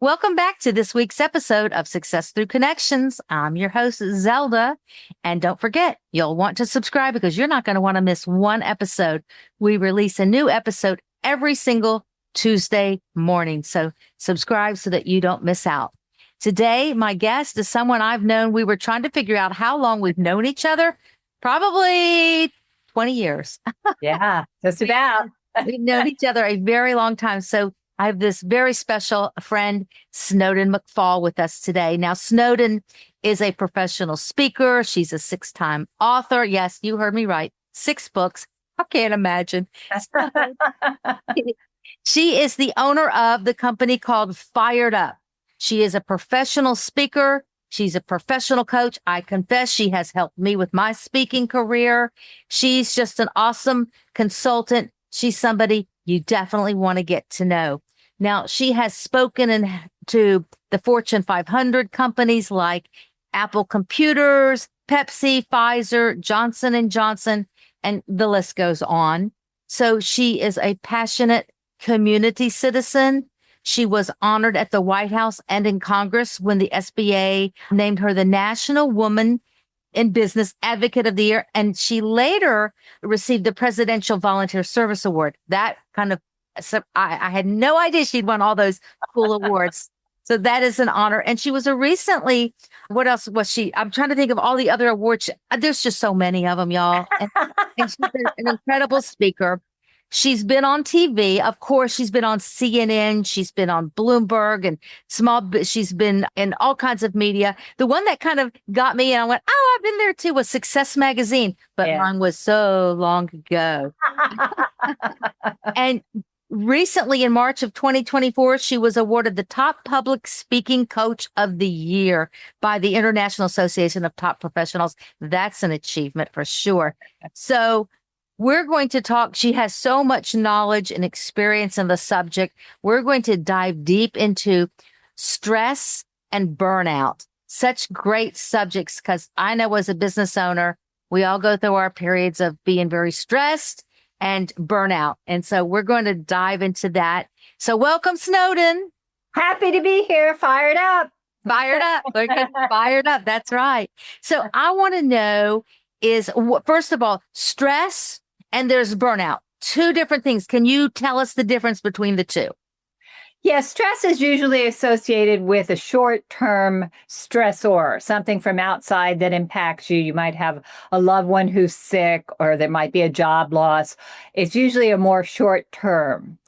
Welcome back to this week's episode of Success Through Connections. I'm your host, Zelda. And don't forget, you'll want to subscribe because you're not going to want to miss one episode. We release a new episode every single Tuesday morning. So subscribe so that you don't miss out. Today, my guest is someone I've known. We were trying to figure out how long we've known each other. Probably 20 years. Yeah, just about. We've known each other a very long time. So I have this very special friend, Snowden McFall, with us today. Now, Snowden is a professional speaker. She's a 6-time author. Yes, you heard me right. 6 books. I can't imagine. She is the owner of the company called Fired Up. She is a professional speaker. She's a professional coach. I confess she has helped me with my speaking career. She's just an awesome consultant. She's somebody you definitely want to get to know. Now, she has spoken to the Fortune 500 companies like Apple Computers, Pepsi, Pfizer, Johnson & Johnson, and the list goes on. So she is a passionate community citizen. She was honored at the White House and in Congress when the SBA named her the National Woman in Business Advocate of the Year. And she later received the Presidential Volunteer Service Award. That kind of, so I had no idea she'd won all those cool awards. So that is an honor. And she was what else was she? I'm trying to think of all the other awards. There's just so many of them, y'all. And she's been an incredible speaker. She's been on TV. Of course, she's been on CNN. She's been on Bloomberg and she's been in all kinds of media. The one that kind of got me and I went, oh, I've been there too, was Success Magazine, but mine was so long ago. And recently in March of 2024, she was awarded the top public speaking coach of the year by the International Association of Top Professionals. That's an achievement for sure. So we're going to talk. She has so much knowledge and experience in the subject. We're going to dive deep into stress and burnout. Such great subjects because I know as a business owner, we all go through our periods of being very stressed and burnout. And so we're going to dive into that. So welcome, Snowden. Happy to be here. Fired up. Fired up. Fired up. That's right. So I want to know first of all, stress and there's burnout. 2 different things. Can you tell us the difference between the 2? Yes, stress is usually associated with a short-term stressor, something from outside that impacts you. You might have a loved one who's sick, or there might be a job loss. It's usually a more short-term.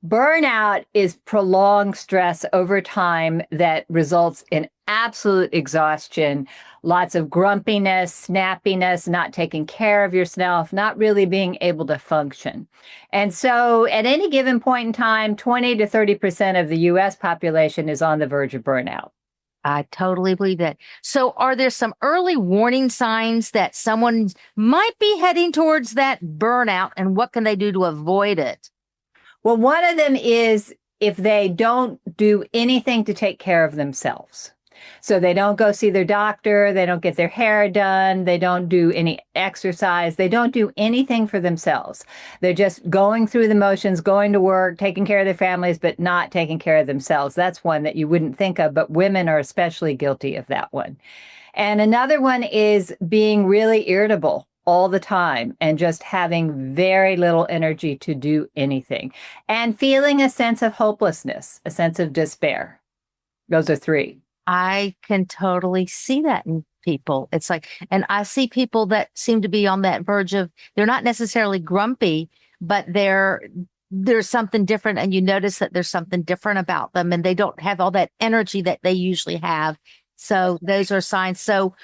Burnout is prolonged stress over time that results in absolute exhaustion, lots of grumpiness, snappiness, not taking care of yourself, not really being able to function. And so at any given point in time, 20 to 30% of the U.S. population is on the verge of burnout. I totally believe that. So are there some early warning signs that someone might be heading towards that burnout, and what can they do to avoid it? Well, one of them is if they don't do anything to take care of themselves. So they don't go see their doctor, they don't get their hair done, they don't do any exercise, they don't do anything for themselves. They're just going through the motions, going to work, taking care of their families, but not taking care of themselves. That's one that you wouldn't think of, but women are especially guilty of that one. And another one is being really irritable all the time and just having very little energy to do anything and feeling a sense of hopelessness, a sense of despair. Those are 3. I can totally see that in people. It's like, and I see people that seem to be on that verge of, they're not necessarily grumpy, but there's something different. And you notice that there's something different about them and they don't have all that energy that they usually have. So those are signs. So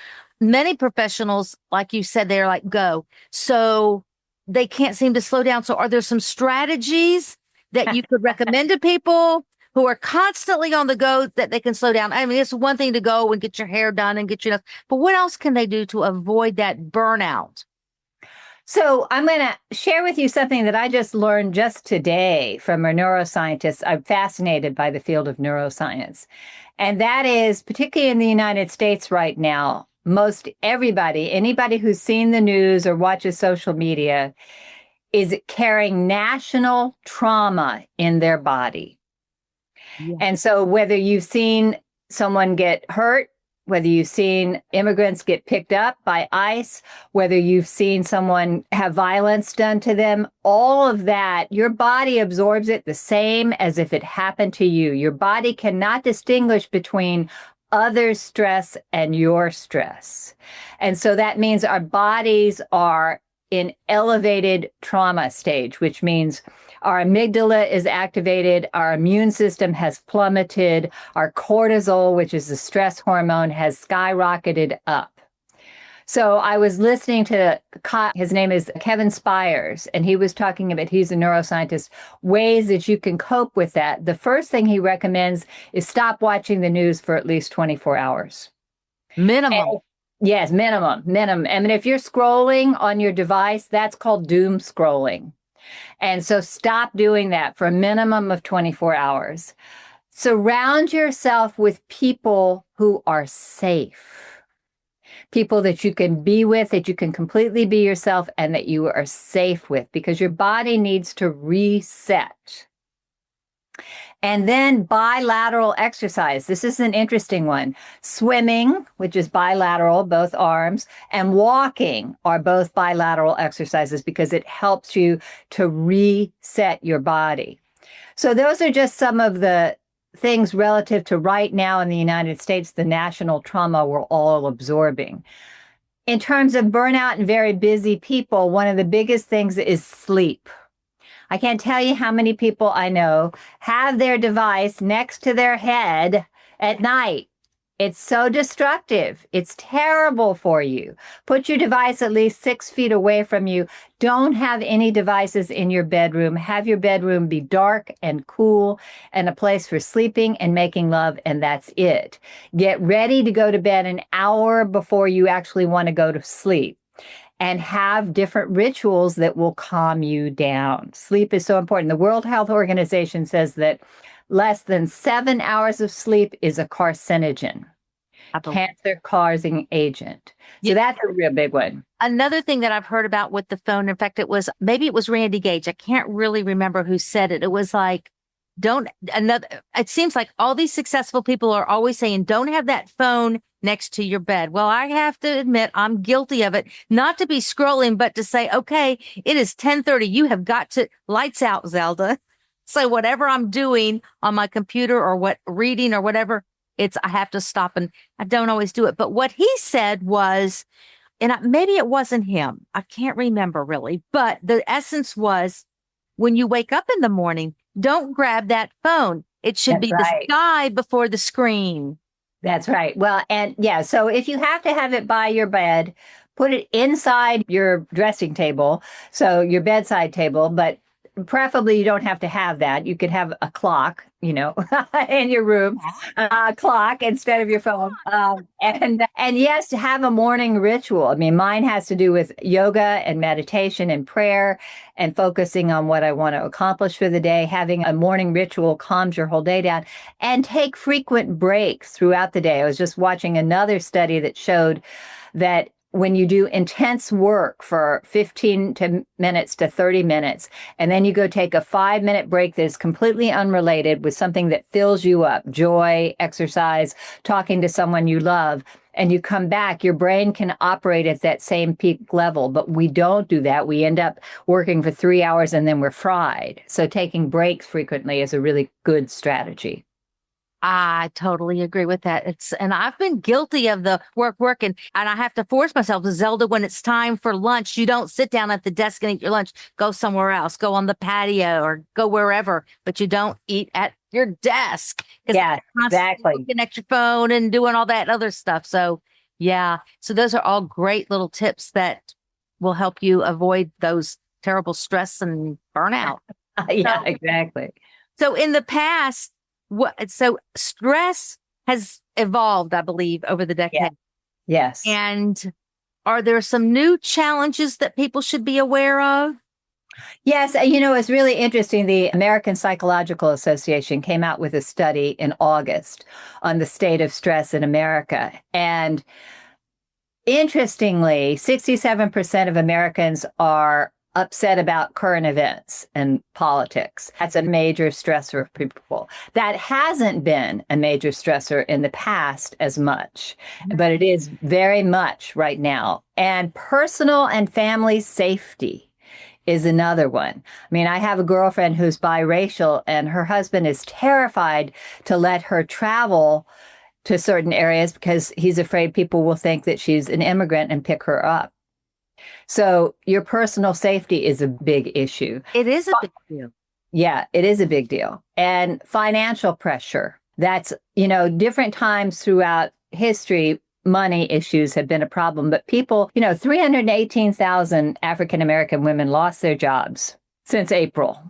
many professionals, like you said, they're like, go. So they can't seem to slow down. So are there some strategies that you could recommend to people who are constantly on the go that they can slow down? I mean, it's one thing to go and get your hair done and get your, but what else can they do to avoid that burnout? So I'm going to share with you something that I just learned just today from a neuroscientist. I'm fascinated by the field of neuroscience. And that is, particularly in the United States right now, most everybody, anybody who's seen the news or watches social media, is carrying national trauma in their body. Yeah. And so whether you've seen someone get hurt, whether you've seen immigrants get picked up by ICE, whether you've seen someone have violence done to them, all of that, your body absorbs it the same as if it happened to you. Your body cannot distinguish between other stress and your stress. And so that means our bodies are in elevated trauma stage, which means our amygdala is activated, our immune system has plummeted, our cortisol, which is the stress hormone, has skyrocketed up. So I was listening to, his name is Kevin Spires, and he was talking about, he's a neuroscientist, ways that you can cope with that. The first thing he recommends is stop watching the news for at least 24 hours. Minimum. And, yes, minimum. And if you're scrolling on your device, that's called doom scrolling. And so stop doing that for a minimum of 24 hours. Surround yourself with people who are safe, people that you can be with, that you can completely be yourself and that you are safe with, because your body needs to reset. And then bilateral exercise. This is an interesting one. Swimming, which is bilateral, both arms, and walking are both bilateral exercises because it helps you to reset your body. So those are just some of the things relative to right now in the United States, the national trauma we're all absorbing. In terms of burnout and very busy people, one of the biggest things is sleep. I can't tell you how many people I know have their device next to their head at night. It's so destructive. It's terrible for you. Put your device at least 6 feet away from you. Don't have any devices in your bedroom. Have your bedroom be dark and cool and a place for sleeping and making love, and that's it. Get ready to go to bed an hour before you actually want to go to sleep. And have different rituals that will calm you down. Sleep is so important. The World Health Organization says that less than 7 hours of sleep is a carcinogen, cancer-causing agent. So that's a real big one. Another thing that I've heard about with the phone, in fact, it was Randy Gage. I can't really remember who said it. It was like, it seems like all these successful people are always saying, don't have that phone next to your bed. Well, I have to admit, I'm guilty of it, not to be scrolling, but to say, okay, it is 10:30. You have got to lights out, Zelda. So whatever I'm doing on my computer or reading or whatever, I have to stop, and I don't always do it. But what he said was, and maybe it wasn't him, I can't remember really, but the essence was, when you wake up in the morning, don't grab that phone. It should be the sky before the screen. That's right. Well, and yeah, so if you have to have it by your bed, put it inside your dressing table, so your bedside table, but preferably you don't have to have that. You could have a clock, in your room, a clock instead of your phone. And yes, to have a morning ritual. I mean, mine has to do with yoga and meditation and prayer and focusing on what I want to accomplish for the day. Having a morning ritual calms your whole day down, and take frequent breaks throughout the day. I was just watching another study that showed that when you do intense work for 15 minutes to 30 minutes, and then you go take a 5-minute break that is completely unrelated with something that fills you up, joy, exercise, talking to someone you love, and you come back, your brain can operate at that same peak level. But we don't do that. We end up working for 3 hours and then we're fried. So taking breaks frequently is a really good strategy. I totally agree with that. And I've been guilty of the work, and I have to force myself. Zelda, when it's time for lunch, you don't sit down at the desk and eat your lunch. Go somewhere else, go on the patio or go wherever, but you don't eat at your desk. Yeah, exactly. Looking at your phone and doing all that other stuff. So yeah. So those are all great little tips that will help you avoid those terrible stress and burnout. Yeah, exactly. So in the past, so stress has evolved, I believe, over the decade. Yeah. Yes. And are there some new challenges that people should be aware of? Yes. It's really interesting. The American Psychological Association came out with a study in August on the state of stress in America. And interestingly, 67% of Americans are upset about current events and politics. That's a major stressor for people. That hasn't been a major stressor in the past as much, but it is very much right now. And personal and family safety is another one. I mean, I have a girlfriend who's biracial, and her husband is terrified to let her travel to certain areas because he's afraid people will think that she's an immigrant and pick her up. So your personal safety is a big issue. It is a big deal. Yeah, it is a big deal. And financial pressure. That's, different times throughout history, money issues have been a problem. But people, 318,000 African-American women lost their jobs since April.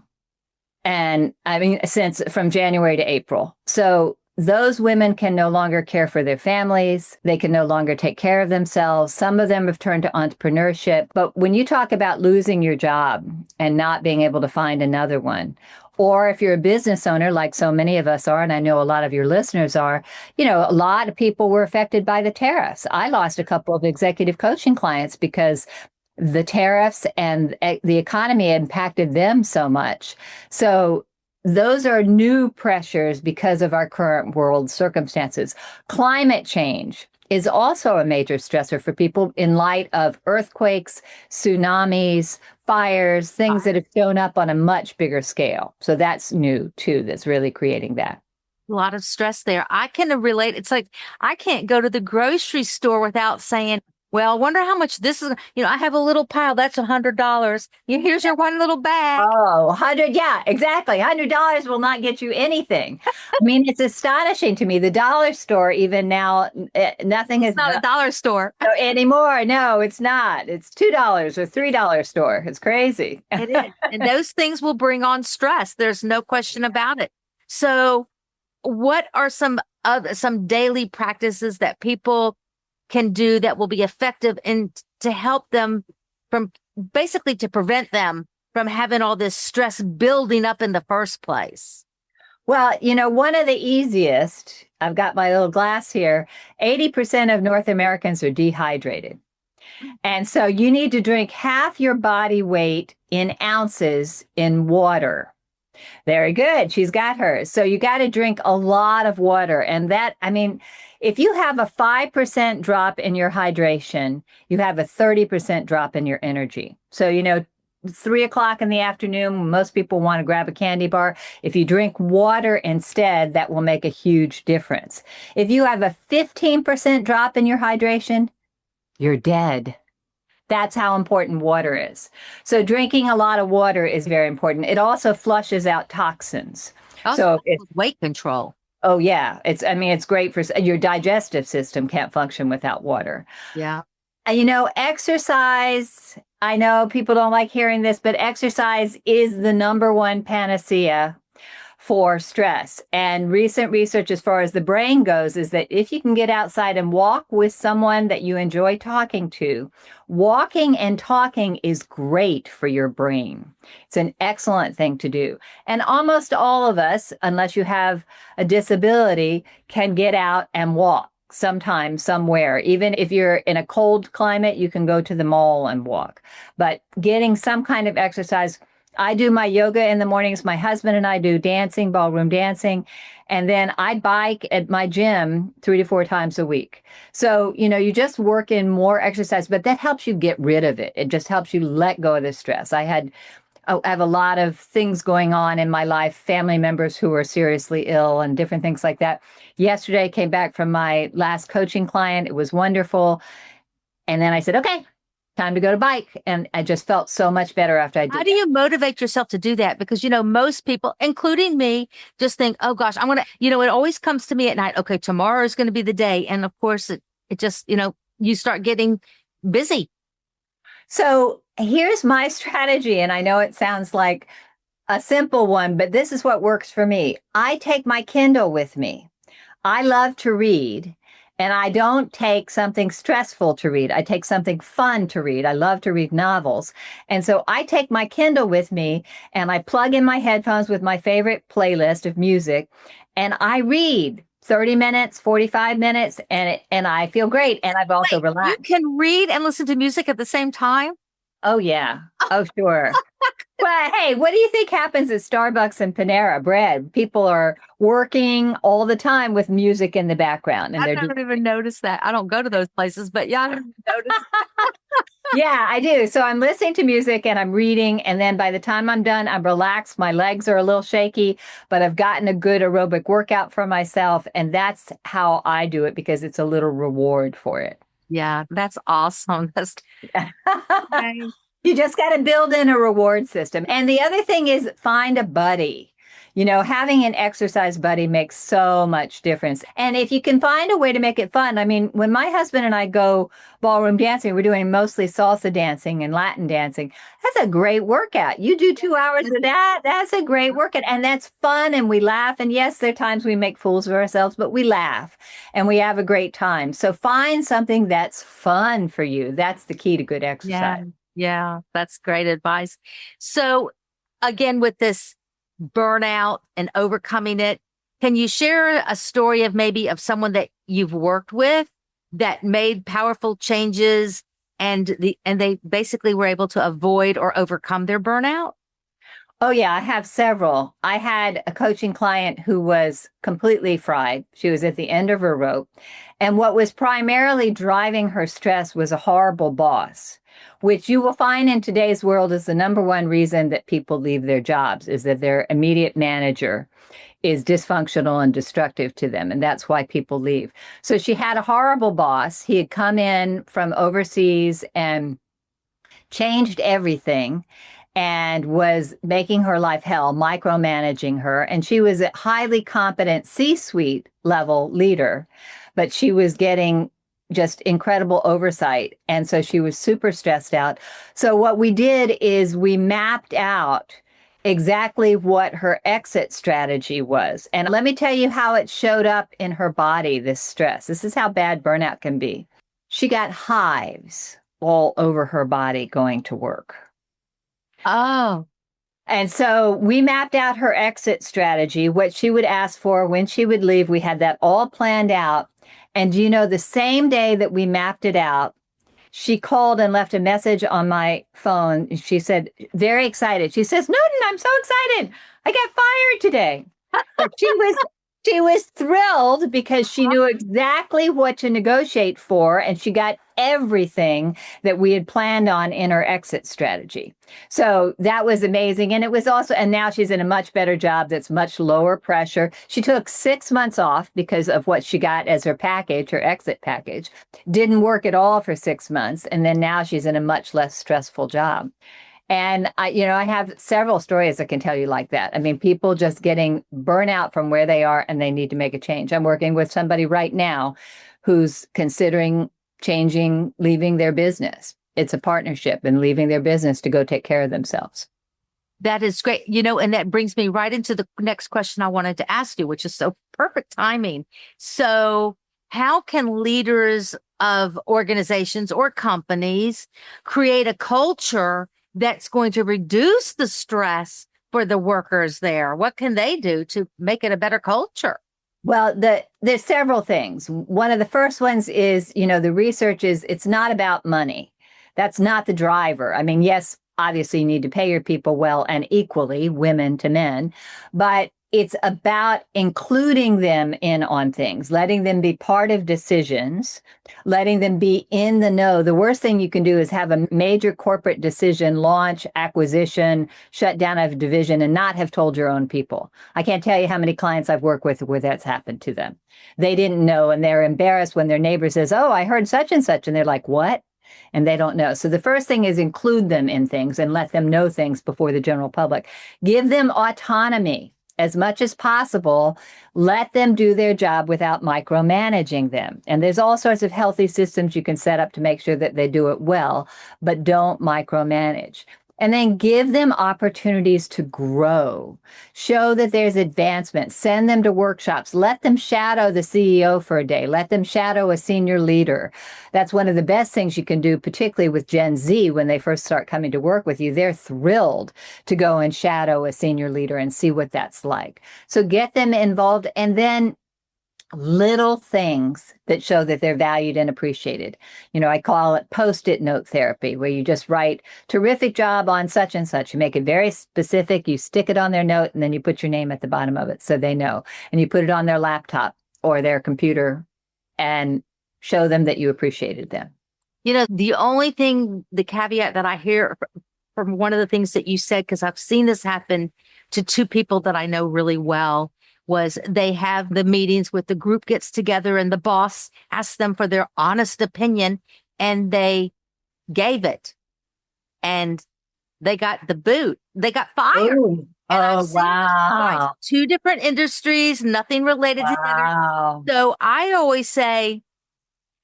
And I mean, from January to April. So those women can no longer care for their families. They can no longer take care of themselves. Some of them have turned to entrepreneurship. But when you talk about losing your job and not being able to find another one, or if you're a business owner, like so many of us are, and I know a lot of your listeners are, a lot of people were affected by the tariffs. I lost a couple of executive coaching clients because the tariffs and the economy impacted them so much. So those are new pressures because of our current world circumstances. Climate change is also a major stressor for people in light of earthquakes, tsunamis, fires, things that have shown up on a much bigger scale. So that's new too, that's really creating that. A lot of stress there. I can relate. It's like I can't go to the grocery store without saying, well, I wonder how much this is. I have a little pile. That's $100. Here's your one little bag. Oh, 100. Yeah, exactly. $100 will not get you anything. I mean, it's astonishing to me. The dollar store, even now, nothing is not a dollar store anymore. No, it's not. It's $2 or $3 store. It's crazy. It is. And those things will bring on stress. There's no question about it. So what are some daily practices that people can do that will be effective and to help them to prevent them from having all this stress building up in the first place? Well, one of the easiest, I've got my little glass here, 80% of North Americans are dehydrated. And so you need to drink half your body weight in ounces in water. Very good. She's got hers. So you got to drink a lot of water. And if you have a 5% drop in your hydration, you have a 30% drop in your energy. So, 3:00 in the afternoon, most people want to grab a candy bar. If you drink water instead, that will make a huge difference. If you have a 15% drop in your hydration, you're dead. That's how important water is. So drinking a lot of water is very important. It also flushes out toxins. So it's weight control. Oh, yeah. It's great for your digestive system can't function without water. Yeah. And, exercise, I know people don't like hearing this, but exercise is the number one panacea for stress. And recent research as far as the brain goes is that if you can get outside and walk with someone that you enjoy talking to, walking and talking is great for your brain. It's an excellent thing to do. And almost all of us, unless you have a disability, can get out and walk sometime, somewhere. Even if you're in a cold climate, you can go to the mall and walk. But getting some kind of exercise. I do my yoga in the mornings. My husband and I do dancing, ballroom dancing. And then I bike at my gym 3 to 4 times a week. So, you just work in more exercise, but that helps you get rid of it. It just helps you let go of the stress. I have a lot of things going on in my life, family members who are seriously ill and different things like that. Yesterday, I came back from my last coaching client. It was wonderful. And then I said, okay, time to go to bike. And I just felt so much better after I did. How do you motivate yourself to do that? Because, most people, including me, just think, oh gosh, I'm going to, it always comes to me at night. Okay, tomorrow is going to be the day. And of course, it just, you start getting busy. So here's my strategy. And I know it sounds like a simple one, but this is what works for me. I take my Kindle with me. I love to read. And I don't take something stressful to read. I take something fun to read. I love to read novels. And so I take my Kindle with me and I plug in my headphones with my favorite playlist of music and I read 30 minutes, 45 minutes, and I feel great. And I've also relaxed. You can read and listen to music at the same time? Oh, yeah. Oh, sure. Well, hey, what do you think happens at Starbucks and Panera Bread? People are working all the time with music in the background, and I they're don't even notice that. I don't go to those places, but yeah, I don't notice. yeah, I do. So I'm listening to music and I'm reading, and then by the time I'm done, I'm relaxed. My legs are a little shaky, but I've gotten a good aerobic workout for myself, and that's how I do it because it's a little reward for it. Yeah, that's awesome. That's nice. You just got to build in a reward system. And the other thing is find a buddy. You know, having an exercise buddy makes so much difference. And if you can find a way to make it fun, I mean, when my husband and I go ballroom dancing, we're doing mostly salsa dancing and Latin dancing. That's a great workout. You do 2 hours of that. That's a great workout. And that's fun. And we laugh. And yes, there are times we make fools of ourselves, but we laugh and we have a great time. So find something that's fun for you. That's the key to good exercise. Yeah. Yeah, that's great advice. So again, with this burnout and overcoming it, can you share a story of maybe of someone that you've worked with that made powerful changes and they basically were able to avoid or overcome their burnout? Oh, yeah, I have several. I had a coaching client who was completely fried. She was at the end of her rope. And what was primarily driving her stress was a horrible boss, which you will find in today's world is the number one reason that people leave their jobs, is that their immediate manager is dysfunctional and destructive to them. And that's why people leave. So she had a horrible boss. He had come in from overseas and changed everything and was making her life hell, micromanaging her. And she was a highly competent C-suite level leader, but she was getting just incredible oversight. And so she was super stressed out. So what we did is we mapped out exactly what her exit strategy was. And let me tell you how it showed up in her body, this stress. This is how bad burnout can be. She got hives all over her body going to work. Oh, And so we mapped out her exit strategy, what she would ask for, when she would leave. We had that all planned out. And you know, the same day that we mapped it out, she called and left a message on my phone. She said, very excited. She says, Snowden, I'm so excited. I got fired today. But she was thrilled because she knew exactly what to negotiate for, and she got everything that we had planned on in her exit strategy. So that was amazing. And it was also, and now she's in a much better job that's much lower pressure. She took 6 months off because of what she got as her package, her exit package. Didn't work at all for 6 months. And then now she's in a much less stressful job. And I have several stories I can tell you like that. I mean, people just getting burnout from where they are and they need to make a change. I'm working with somebody right now who's considering changing, leaving their business. It's a partnership and leaving their business to go take care of themselves. that is great. And that brings me right into the next question I wanted to ask you, which is so perfect timing. So how can leaders of organizations or companies create a culture that's going to reduce the stress for the workers there? What can they do to make it a better culture? Well, there's several things. One of the first ones is, the research is it's not about money. That's not the driver. I mean, yes, obviously you need to pay your people well and equally, women to men, but it's about including them in on things, letting them be part of decisions, letting them be in the know. The worst thing you can do is have a major corporate decision, launch, acquisition, shut down a division, and not have told your own people. I can't tell you how many clients I've worked with where that's happened to them. They didn't know, and they're embarrassed when their neighbor says, "Oh, I heard such and such," and they're like, "What?" And they don't know. So the first thing is include them in things and let them know things before the general public. Give them autonomy as much as possible. Let them do their job without micromanaging them. And there's all sorts of healthy systems you can set up to make sure that they do it well, but don't micromanage. And then give them opportunities to grow. Show that there's advancement. Send them to workshops. Let them shadow the CEO for a day. Let them shadow a senior leader. That's one of the best things you can do, particularly with Gen Z when they first start coming to work with you. They're thrilled to go and shadow a senior leader and see what that's like. So get them involved, and then little things that show that they're valued and appreciated. I call it post-it note therapy, where you just write terrific job on such and such. You make it very specific. You stick it on their note, and then you put your name at the bottom of it so they know. And you put it on their laptop or their computer and show them that you appreciated them. The only thing, the caveat that I hear from one of the things that you said, because I've seen this happen to two people that I know really well, was they have the meetings with the group gets together and the boss asks them for their honest opinion, and they gave it and they got the boot. They got fired. Ooh. Oh, wow. Two different industries, nothing related together. So I always say,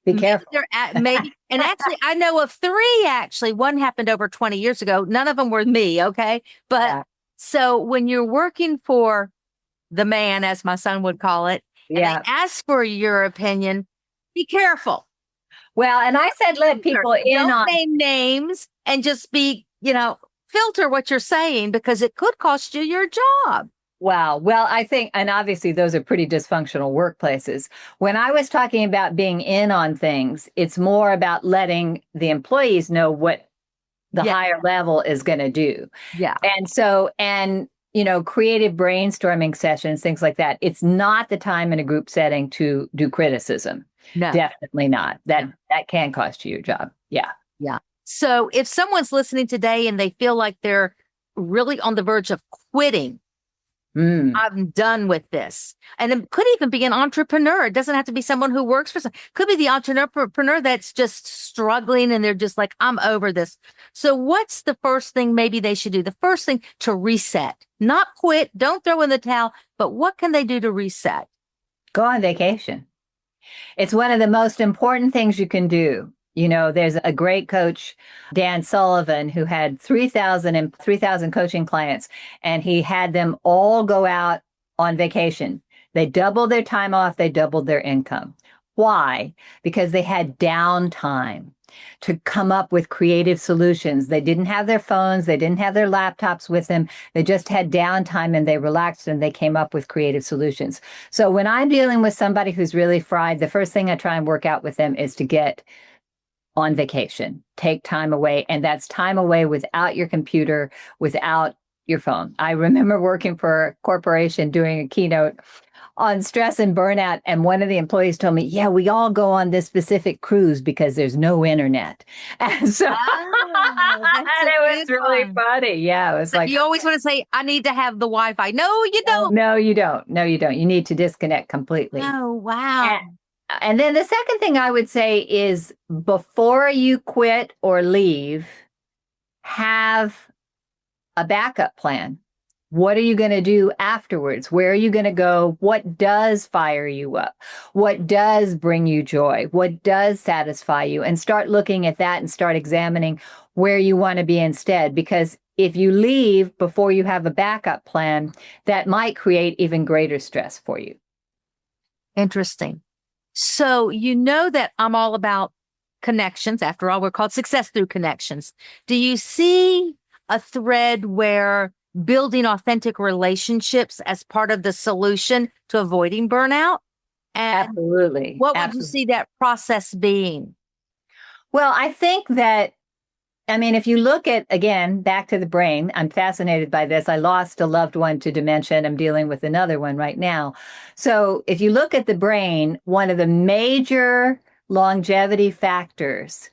be careful. Maybe, and actually, I know of three, actually. One happened over 20 years ago. None of them were me, okay? But so when you're working for the man, as my son would call it, and they ask for your opinion, be careful. Well, and I said let people Don't name names and just be, filter what you're saying, because it could cost you your job. Wow. Well, I think, and obviously those are pretty dysfunctional workplaces. When I was talking about being in on things, it's more about letting the employees know what the higher level is going to do. Yeah. And creative brainstorming sessions, things like that. It's not the time in a group setting to do criticism. No. Definitely not. That can cost you your job. Yeah. Yeah. So if someone's listening today and they feel like they're really on the verge of quitting, I'm done with this. And it could even be an entrepreneur. It doesn't have to be someone who works for could be the entrepreneur that's just struggling and they're just like, I'm over this. So what's the first thing maybe they should do? The first thing to reset, not quit, don't throw in the towel, but what can they do to reset? Go on vacation. It's one of the most important things you can do. There's a great coach, Dan Sullivan, who had 3,000 coaching clients, and he had them all go out on vacation. They doubled their time off. They doubled their income. Why? Because they had downtime to come up with creative solutions. They didn't have their phones. They didn't have their laptops with them. They just had downtime and they relaxed and they came up with creative solutions. So when I'm dealing with somebody who's really fried, the first thing I try and work out with them is to get on vacation, take time away. And that's time away without your computer, without your phone. I remember working for a corporation doing a keynote on stress and burnout. And one of the employees told me, we all go on this specific cruise because there's no internet. And so and it was really funny. Yeah. It was like, you always want to say, I need to have the Wi-Fi. No, you don't. No, you don't. No, you don't. You need to disconnect completely. Oh, wow. And then the second thing I would say is before you quit or leave, have a backup plan. What are you going to do afterwards? Where are you going to go? What does fire you up? What does bring you joy? What does satisfy you? And start looking at that and start examining where you want to be instead. Because if you leave before you have a backup plan, that might create even greater stress for you. Interesting. So that I'm all about connections. After all, we're called Success Through Connections. Do you see a thread where building authentic relationships as part of the solution to avoiding burnout? And absolutely. What would you see that process being? Well, I think that, if you look at, again, back to the brain, I'm fascinated by this. I lost a loved one to dementia, and I'm dealing with another one right now. So if you look at the brain, one of the major longevity factors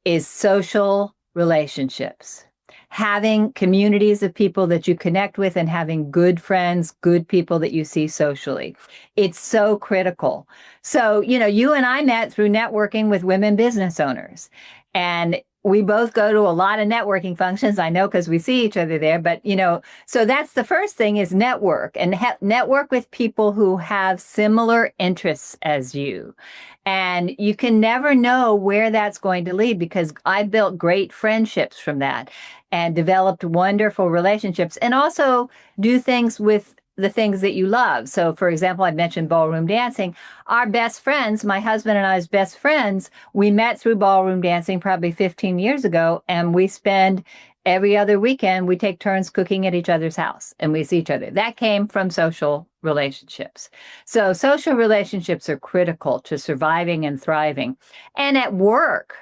is social relationships. Having communities of people that you connect with and having good friends, good people that you see socially. It's so critical. So, you and I met through networking with women business owners. And we both go to a lot of networking functions. I know because we see each other there. But, so that's the first thing is network and network with people who have similar interests as you. And you can never know where that's going to lead because I built great friendships from that and developed wonderful relationships and also do things with the things that you love. So, for example, I mentioned ballroom dancing. Our best friends, my husband and I's best friends, we met through ballroom dancing probably 15 years ago, and we spend every other weekend, we take turns cooking at each other's house and we see each other. That came from social relationships. So social relationships are critical to surviving and thriving. And at work,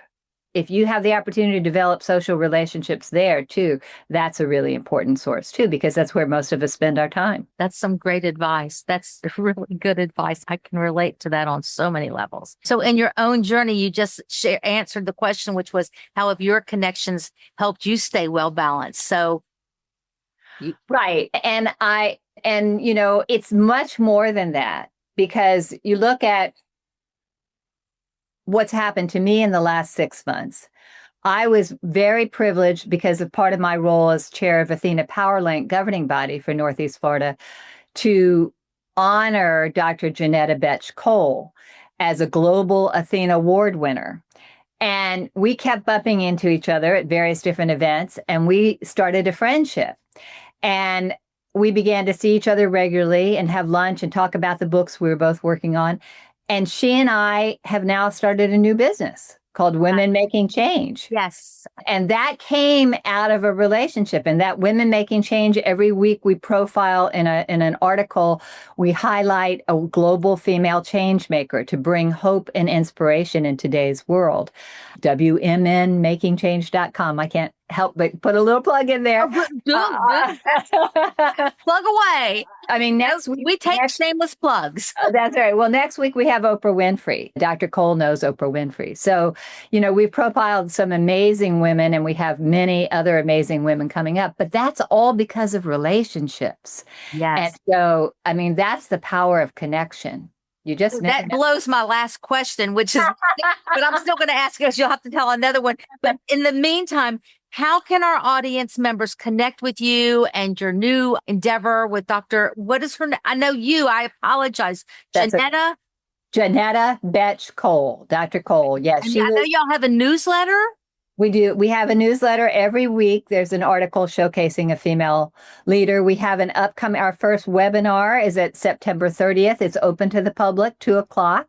if you have the opportunity to develop social relationships there too, that's a really important source too, because that's where most of us spend our time. That's some great advice. That's really good advice. I can relate to that on so many levels. So in your own journey, you just answered the question, which was how have your connections helped you stay well balanced? So right. And you know, it's much more than that, because you look at what's happened to me in the last 6 months. I was very privileged because of part of my role as chair of Athena PowerLink governing body for Northeast Florida to honor Dr. Janetta Betch Cole as a global Athena Award winner. And we kept bumping into each other at various different events, and we started a friendship. And we began to see each other regularly and have lunch and talk about the books we were both working on. And she and I have now started a new business called Women Making Change. yes, And that came out of a relationship. And that Women Making Change, every week we profile in an article, we highlight a global female change maker to bring hope and inspiration in today's world. WMNmakingchange.com. I can't help but put a little plug in there. Plug away. I mean, next week We take shameless plugs. That's right. Well, next week we have Oprah Winfrey. Dr. Cole knows Oprah Winfrey. So, you know, we've profiled some amazing women, and we have many other amazing women coming up, but that's all because of relationships. Yes. And so, I mean, that's the power of connection. You just that blows my last question, which is, but I'm still going to ask you, because you'll have to tell another one. But in the meantime, how can our audience members connect with you and your new endeavor with what is her name? I know you, I apologize. Janetta? Janetta Betch Cole, Dr. Cole. Yes. I know y'all have a newsletter. We do. We have a newsletter every week. There's an article showcasing a female leader. We have our first webinar is at September 30th. It's open to the public, 2:00.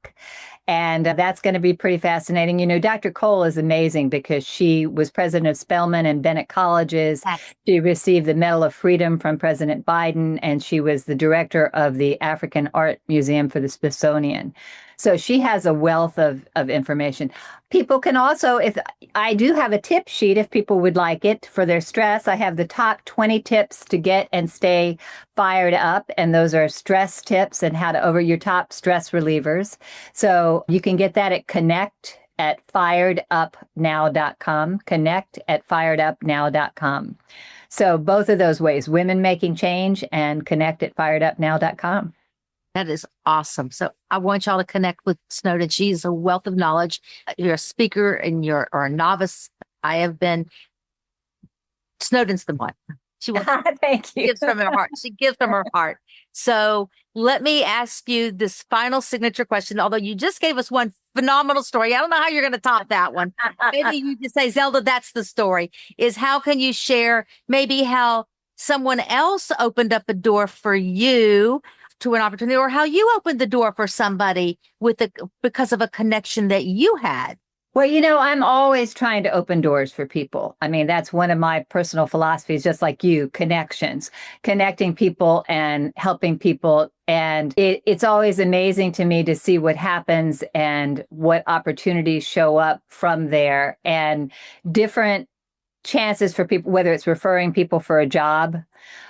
And that's going to be pretty fascinating. You know, Dr. Cole is amazing because she was president of Spelman and Bennett Colleges. She received the Medal of Freedom from President Biden, and she was the director of the African Art Museum for the Smithsonian. So she has a wealth of information. People can also, if I do have a tip sheet, if people would like it for their stress, I have the top 20 tips to get and stay fired up. And those are stress tips and how to over your top stress relievers. So you can get that at connect@firedupnow.com, connect@firedupnow.com. So both of those ways, Women Making Change and connect@firedupnow.com. That is awesome. So I want y'all to connect with Snowden. She's a wealth of knowledge. You're a speaker and you're a novice. I have been. Snowden's the one. She Thank you. gives from her heart. She gives from her heart. So let me ask you this final signature question. Although you just gave us one phenomenal story, I don't know how you're going to top that one. Maybe you just say, Zelda, that's the story. Is how can you share maybe how someone else opened up a door for you to an opportunity, or how you opened the door for somebody because of a connection that you had? Well, you know, I'm always trying to open doors for people. I mean, that's one of my personal philosophies, just like you, connections, connecting people and helping people. And it's always amazing to me to see what happens and what opportunities show up from there, and different chances for people, whether it's referring people for a job,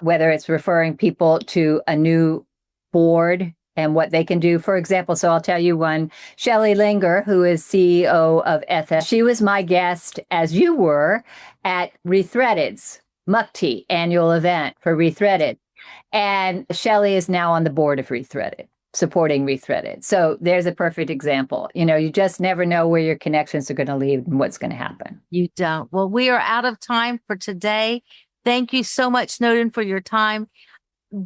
whether it's referring people to a new board and what they can do. For example, so I'll tell you one, Shelley Linger, who is CEO of Ethics. She was my guest, as you were, at Rethreaded's Mukti annual event for Rethreaded. And Shelley is now on the board of Rethreaded, supporting Rethreaded. So there's a perfect example. You know, you just never know where your connections are going to lead and what's going to happen. You don't. Well, we are out of time for today. Thank you so much, Snowden, for your time.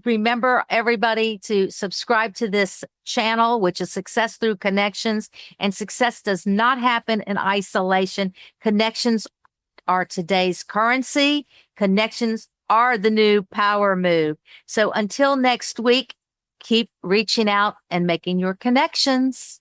Remember, everybody, to subscribe to this channel, which is Success Through Connections. And success does not happen in isolation. Connections are today's currency. Connections are the new power move. So until next week, keep reaching out and making your connections.